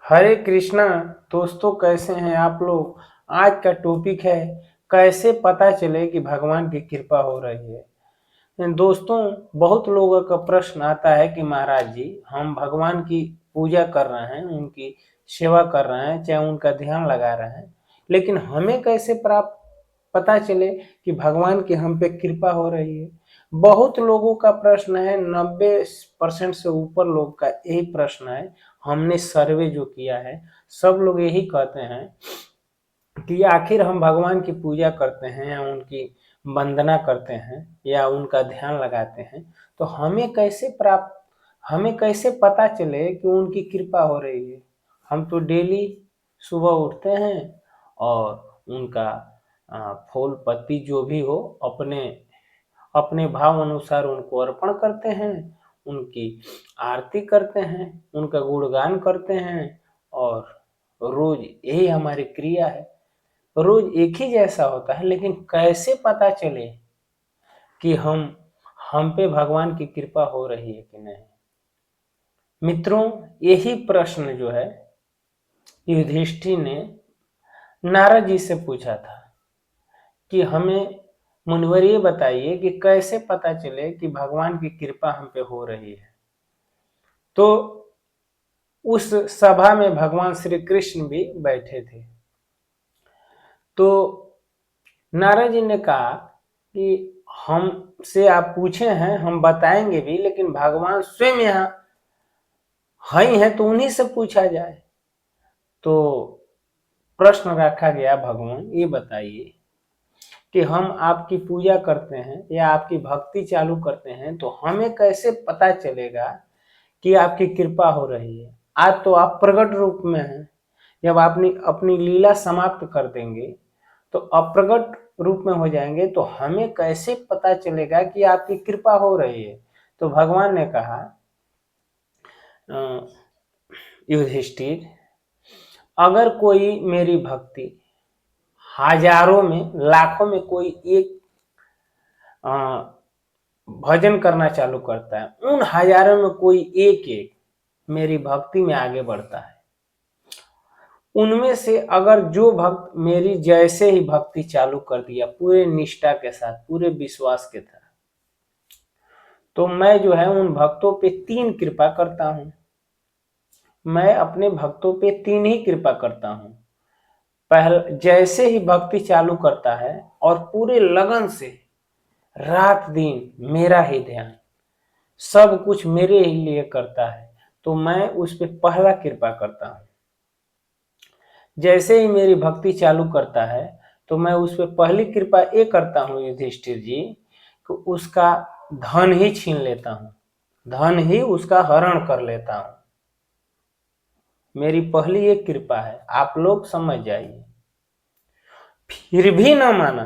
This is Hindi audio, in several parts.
हरे कृष्णा। दोस्तों, कैसे हैं आप लोग। आज का टॉपिक है कैसे पता चले कि भगवान की कृपा हो रही है। दोस्तों, बहुत लोगों का प्रश्न आता है कि महाराज जी, हम भगवान की पूजा कर रहे हैं, उनकी सेवा कर रहे हैं, चाहे उनका ध्यान लगा रहे हैं, लेकिन हमें कैसे प्राप्त पता चले कि भगवान की हम पे कृपा हो रही है। बहुत लोगों का प्रश्न है, 90% से ऊपर लोग का यही प्रश्न है। हमने सर्वे जो किया है, सब लोग यही कहते हैं कि आखिर हम भगवान की पूजा करते हैं या उनकी वंदना करते हैं या उनका ध्यान लगाते हैं, तो हमें कैसे पता चले कि उनकी कृपा हो रही है। हम तो डेली सुबह उठते हैं और उनका फूल पत्ती जो भी हो अपने अपने भाव अनुसार उनको अर्पण करते हैं, उनकी आरती करते हैं, उनका गुणगान करते हैं। और रोज यही हमारी क्रिया है। रोज एक ही जैसा होता है, लेकिन कैसे पता चले कि हम पे भगवान की कृपा हो रही है कि नहीं। मित्रों, यही प्रश्न जो है युधिष्ठिर ने नारद जी से पूछा था कि हमें मुनिवर ये बताइए कि कैसे पता चले कि भगवान की कृपा हम पे हो रही है। तो उस सभा में भगवान श्री कृष्ण भी बैठे थे। तो नारद जी ने कहा कि हमसे आप पूछे हैं, हम बताएंगे भी, लेकिन भगवान स्वयं यहाँ ही हैं, तो उन्हीं से पूछा जाए। तो प्रश्न रखा गया, भगवान ये बताइए कि हम आपकी पूजा करते हैं या आपकी भक्ति चालू करते हैं, तो हमें कैसे पता चलेगा कि आपकी कृपा हो रही है। आज तो आप प्रकट रूप में हैं, जब आपने अपनी लीला समाप्त कर देंगे तो अप्रगट रूप में हो जाएंगे, तो हमें कैसे पता चलेगा कि आपकी कृपा हो रही है। तो भगवान ने कहा, युधिष्ठिर, अगर कोई मेरी भक्ति हजारों में लाखों में कोई एक भजन करना चालू करता है, उन हजारों में कोई एक एक मेरी भक्ति में आगे बढ़ता है, उनमें से अगर जो भक्त मेरी जैसे ही भक्ति चालू कर दिया पूरे निष्ठा के साथ, पूरे विश्वास के साथ, तो मैं जो है उन भक्तों पे 3 कृपा करता हूं। मैं अपने भक्तों पे 3 ही कृपा करता हूं। पहले, जैसे ही भक्ति चालू करता है और पूरे लगन से रात दिन मेरा ही ध्यान, सब कुछ मेरे ही लिए करता है, तो मैं उस पे पहला कृपा करता हूं। जैसे ही मेरी भक्ति चालू करता है, तो मैं उस पर पहली कृपा ये करता हूँ युधिष्ठिर जी, कि उसका धन ही छीन लेता हूँ, धन ही उसका हरण कर लेता हूँ। मेरी पहली एक कृपा है, आप लोग समझ जाइए। फिर भी न माना,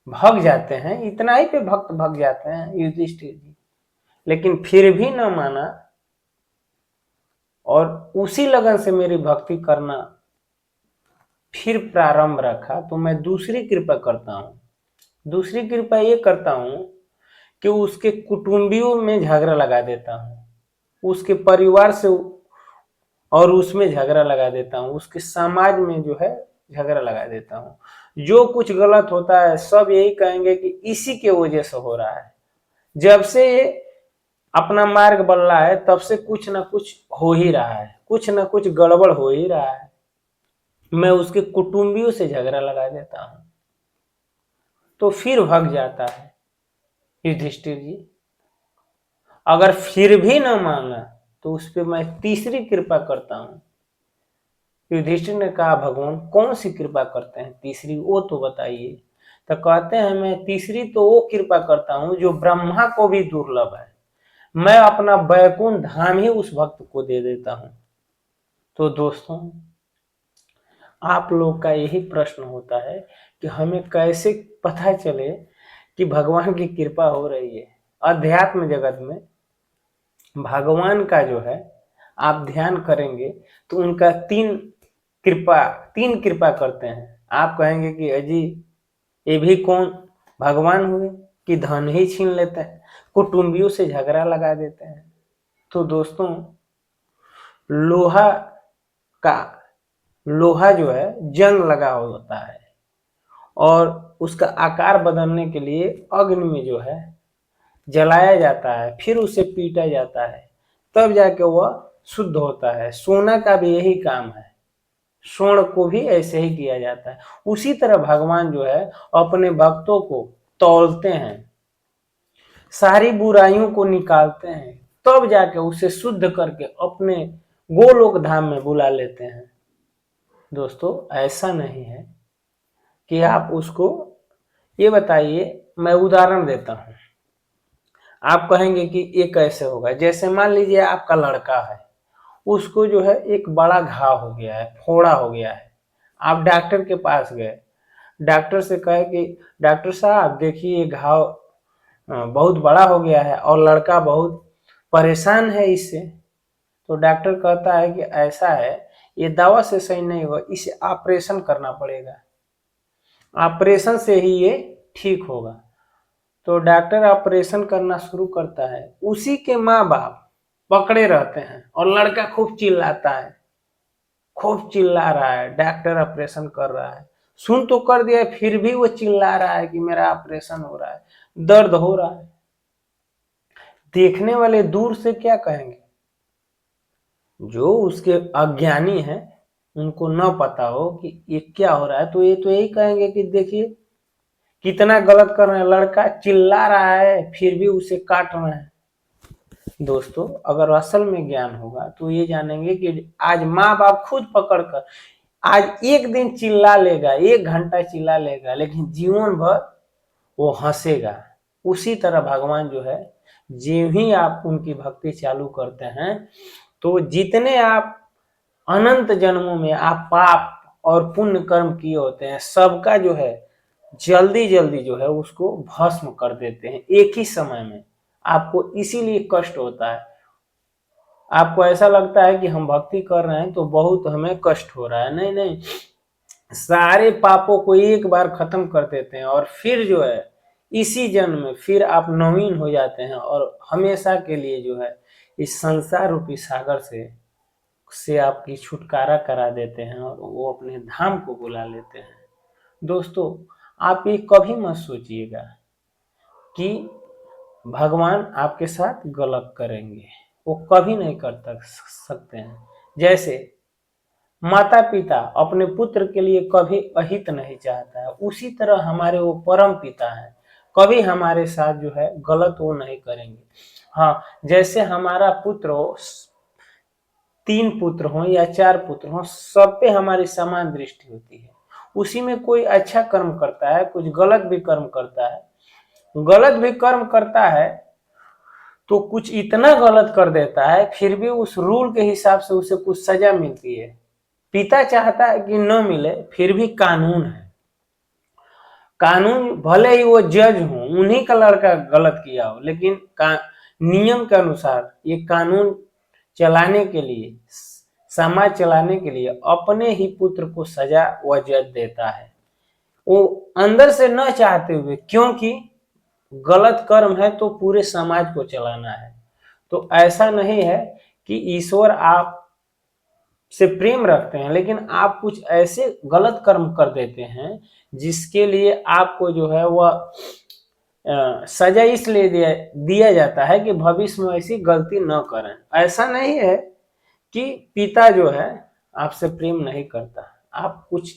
भग जाते हैं, इतना ही पे भक्त भग जाते हैं युधिष्ठिर जी, लेकिन फिर भी न माना और उसी लगन से मेरी भक्ति करना फिर प्रारंभ रखा, तो मैं दूसरी कृपा करता हूँ। दूसरी कृपा ये करता हूँ कि उसके कुटुंबियों में झगड़ा लगा देता हूँ, उसके परिवार से और उसमें झगड़ा लगा देता हूँ, उसके समाज में जो है झगड़ा लगा देता हूँ। जो कुछ गलत होता है सब यही कहेंगे कि इसी के वजह से हो रहा है। जब से ये अपना मार्ग बन रहा है, तब से कुछ ना कुछ हो ही रहा है, कुछ ना कुछ गड़बड़ हो ही रहा है। मैं उसके कुटुंबियों से झगड़ा लगा देता हूँ, तो फिर भग जाता है युधिष्ठिर जी। अगर फिर भी न माना, तो उस पर मैं तीसरी कृपा करता हूँ। युधिष्ठिर ने कहा, भगवान कौन सी कृपा करते हैं तीसरी, वो तो बताइए। तो कहते हैं, मैं तीसरी तो वो कृपा करता हूँ जो ब्रह्मा को भी दुर्लभ है, मैं अपना वैकुंठ धाम ही उस भक्त को दे देता हूँ। तो दोस्तों, आप लोग का यही प्रश्न होता है कि हमें कैसे पता चले कि भगवान की कृपा हो रही है। अध्यात्म जगत में भगवान का जो है आप ध्यान करेंगे तो उनका तीन कृपा करते हैं। आप कहेंगे कि अजी, ये भी कौन भगवान हुए कि धन ही छीन लेते हैं, कुटुंबियों से झगड़ा लगा देते हैं। तो दोस्तों, लोहा का लोहा जो है जंग लगा होता है और उसका आकार बदलने के लिए अग्नि में जो है जलाया जाता है, फिर उसे पीटा जाता है, तब जाके वह शुद्ध होता है। सोना का भी यही काम है, स्वर्ण को भी ऐसे ही किया जाता है। उसी तरह भगवान जो है अपने भक्तों को तौलते हैं, सारी बुराइयों को निकालते हैं, तब जाके उसे शुद्ध करके अपने गोलोक धाम में बुला लेते हैं। दोस्तों, ऐसा नहीं है कि आप उसको, ये बताइए, मैं उदाहरण देता हूं, आप कहेंगे कि ये कैसे होगा। जैसे मान लीजिए आपका लड़का है, उसको जो है एक बड़ा घाव हो गया है, फोड़ा हो गया है, आप डॉक्टर के पास गए, डॉक्टर से कहे कि डॉक्टर साहब देखिए ये घाव बहुत बड़ा हो गया है और लड़का बहुत परेशान है इससे। तो डॉक्टर कहता है कि ऐसा है, ये दवा से सही नहीं होगा, इसे ऑपरेशन करना पड़ेगा, ऑपरेशन से ही ये ठीक होगा। तो डॉक्टर ऑपरेशन करना शुरू करता है, उसी के माँ बाप पकड़े रहते हैं और लड़का खूब चिल्लाता है, खूब चिल्ला रहा है, डॉक्टर ऑपरेशन कर रहा है, सुन तो कर दिया फिर भी वो चिल्ला रहा है कि मेरा ऑपरेशन हो रहा है, दर्द हो रहा है। देखने वाले दूर से क्या कहेंगे, जो उसके अज्ञानी हैं, उनको न पता हो कि ये क्या हो रहा है, तो ये तो यही कहेंगे कि देखिए कितना गलत कर रहे हैं, लड़का चिल्ला रहा है फिर भी उसे काट रहे हैं। दोस्तों, अगर असल में ज्ञान होगा तो ये जानेंगे कि आज माँ बाप खुद पकड़कर, आज एक दिन चिल्ला लेगा, 1 घंटा चिल्ला लेगा, लेकिन जीवन भर वो हंसेगा। उसी तरह भगवान जो है, जो ही आप उनकी भक्ति चालू करते हैं, तो जितने आप अनंत जन्मों में आप पाप और पुण्य कर्म किए होते हैं, सबका जो है जल्दी जल्दी जो है उसको भस्म कर देते हैं एक ही समय में। आपको इसीलिए कष्ट होता है, आपको ऐसा लगता है कि हम भक्ति कर रहे हैं तो बहुत हमें कष्ट हो रहा है। नहीं नहीं, सारे पापों को एक बार खत्म कर देते हैं और फिर जो है इसी जन्म में फिर आप नवीन हो जाते हैं और हमेशा के लिए जो है इस संसार रूपी सागर से आपकी छुटकारा करा देते हैं और वो अपने धाम को बुला लेते हैं। दोस्तों, आप ये कभी मत सोचिएगा कि भगवान आपके साथ गलत करेंगे, वो कभी नहीं कर सकते हैं। जैसे माता पिता अपने पुत्र के लिए कभी अहित नहीं चाहता है, उसी तरह हमारे वो परम पिता हैं, कभी हमारे साथ जो है गलत वो नहीं करेंगे। हाँ, जैसे हमारा पुत्र हो, 3 पुत्र हो या 4 पुत्र हो, सब पे हमारी समान दृष्टि होती है। उसी में कोई अच्छा कर्म करता है, कुछ गलत भी कर्म करता है, गलत भी कर्म करता है तो कुछ इतना गलत कर देता है, फिर भी उस रूल के हिसाब से उसे कुछ सजा मिलती है। पिता चाहता है कि न मिले, फिर भी कानून है, कानून भले ही वो जज हो, उन्हीं का लड़का गलत किया हो, लेकिन नियम के अनुसार ये कानून चलाने के लिए, समाज चलाने के लिए अपने ही पुत्र को सजा वह जज देता है, वो अंदर से न चाहते हुए, क्योंकि गलत कर्म है तो पूरे समाज को चलाना है। तो ऐसा नहीं है कि ईश्वर आप से प्रेम रखते हैं, लेकिन आप कुछ ऐसे गलत कर्म कर देते हैं जिसके लिए आपको जो है वह सजा इसलिए दिया जाता है कि भविष्य में ऐसी गलती न करें। ऐसा नहीं है कि पिता जो है आपसे प्रेम नहीं करता, आप कुछ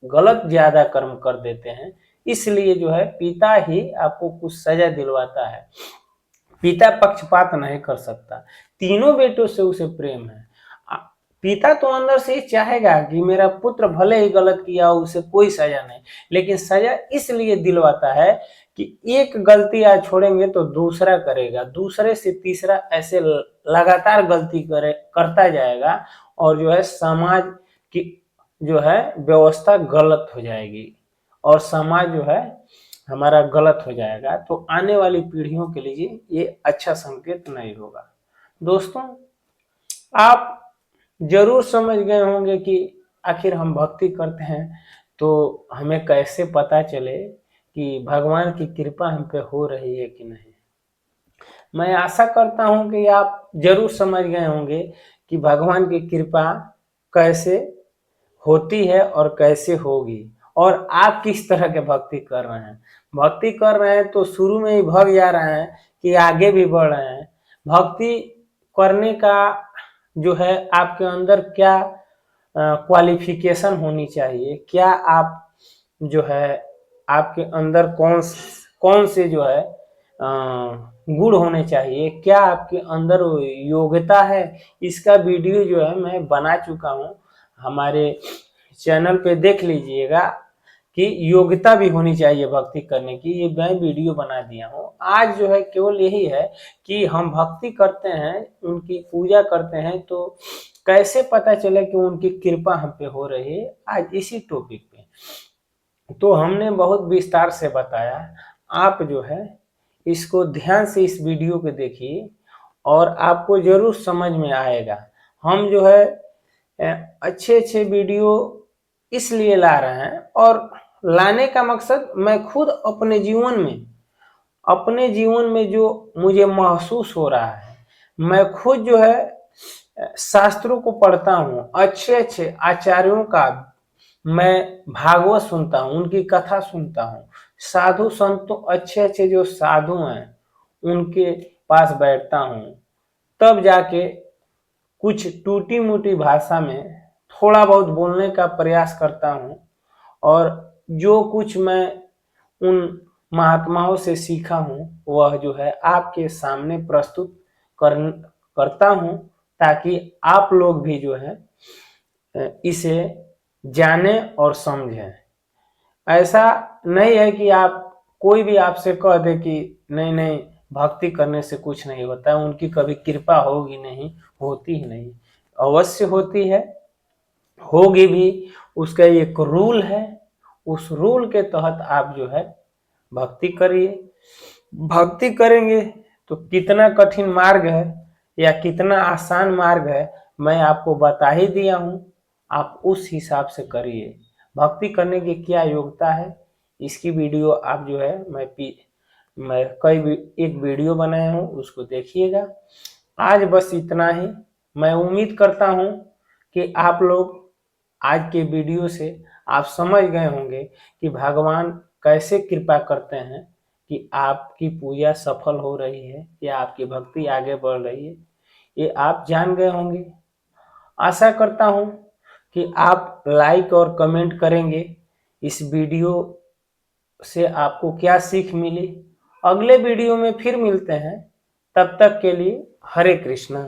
गलत ज्यादा कर्म कर देते हैं, इसलिए जो है पिता ही आपको कुछ सजा दिलवाता है। पिता पक्षपात नहीं कर सकता, तीनों बेटों से उसे प्रेम है। पिता तो अंदर से चाहेगा कि मेरा पुत्र भले ही गलत किया हो, उसे कोई सजा नहीं, लेकिन सजा इसलिए दिलवाता है कि एक गलती आज छोड़ेंगे तो दूसरा करेगा, दूसरे से तीसरा, ऐसे लगातार गलती करता जाएगा और जो है समाज की जो है व्यवस्था गलत हो जाएगी और समाज जो है हमारा गलत हो जाएगा। तो आने वाली पीढ़ियों के लिए ये अच्छा संकेत नहीं होगा। दोस्तों, आप जरूर समझ गए होंगे कि आखिर हम भक्ति करते हैं तो हमें कैसे पता चले कि भगवान की कृपा हम पे हो रही है कि नहीं। मैं आशा करता हूं कि आप जरूर समझ गए होंगे कि भगवान की कृपा कैसे होती है और कैसे होगी, और आप किस तरह के भक्ति कर रहे हैं। भक्ति कर रहे हैं तो शुरू में ही भग जा रहे हैं कि आगे भी बढ़ रहे हैं। भक्ति करने का जो है आपके अंदर क्या क्वालिफिकेशन होनी चाहिए, क्या आप जो है आपके अंदर कौन से जो है गुण होने चाहिए, क्या आपके अंदर योग्यता है, इसका वीडियो जो है मैं बना चुका हूँ। हमारे चैनल पे देख लीजिएगा कि योग्यता भी होनी चाहिए भक्ति करने की, ये मैं वीडियो बना दिया हूँ। आज जो है केवल यही है कि हम भक्ति करते हैं, उनकी पूजा करते हैं, तो कैसे पता चले कि उनकी कृपा हम पे हो रही है, आज इसी टॉपिक पे तो हमने बहुत विस्तार से बताया। आप जो है इसको ध्यान से इस वीडियो को देखिए और आपको जरूर समझ में आएगा। हम जो है अच्छे अच्छे वीडियो इसलिए ला रहे हैं, और लाने का मकसद मैं खुद अपने जीवन में जो मुझे महसूस हो रहा है, मैं खुद जो है शास्त्रों को पढ़ता हूँ, अच्छे अच्छे आचार्यों का मैं भागवत सुनता हूँ, उनकी कथा सुनता हूँ, साधु संतों अच्छे अच्छे जो साधु हैं उनके पास बैठता हूँ, तब जाके कुछ टूटी मुटी भाषा में थोड़ा बहुत बोलने का प्रयास करता हूँ, और जो कुछ मैं उन महात्माओं से सीखा हूँ वह जो है आपके सामने प्रस्तुत करता हूँ, ताकि आप लोग भी जो है इसे जाने और समझें। ऐसा नहीं है कि आप कोई भी आपसे कह दे कि नहीं नहीं भक्ति करने से कुछ नहीं होता है, उनकी कभी कृपा होगी नहीं, होती ही नहीं, अवश्य होती है, होगी भी। उसका एक रूल है, उस रूल के तहत आप जो है भक्ति करिए। भक्ति करेंगे तो कितना कठिन मार्ग है या कितना आसान मार्ग है मैं आपको बता ही दिया हूँ, आप उस हिसाब से करिए। भक्ति करने की क्या योग्यता है इसकी वीडियो आप जो है मैं एक वीडियो बनाया हूँ, उसको देखिएगा। आज बस इतना ही। मैं उम्मीद करता हूँ कि आप लोग आज के वीडियो से आप समझ गए होंगे कि भगवान कैसे कृपा करते हैं कि आपकी पूजा सफल हो रही है या आपकी भक्ति आगे बढ़ रही है, ये आप जान गए होंगे। आशा करता हूँ कि आप लाइक और कमेंट करेंगे इस वीडियो से आपको क्या सीख मिली। अगले वीडियो में फिर मिलते हैं, तब तक के लिए हरे कृष्णा।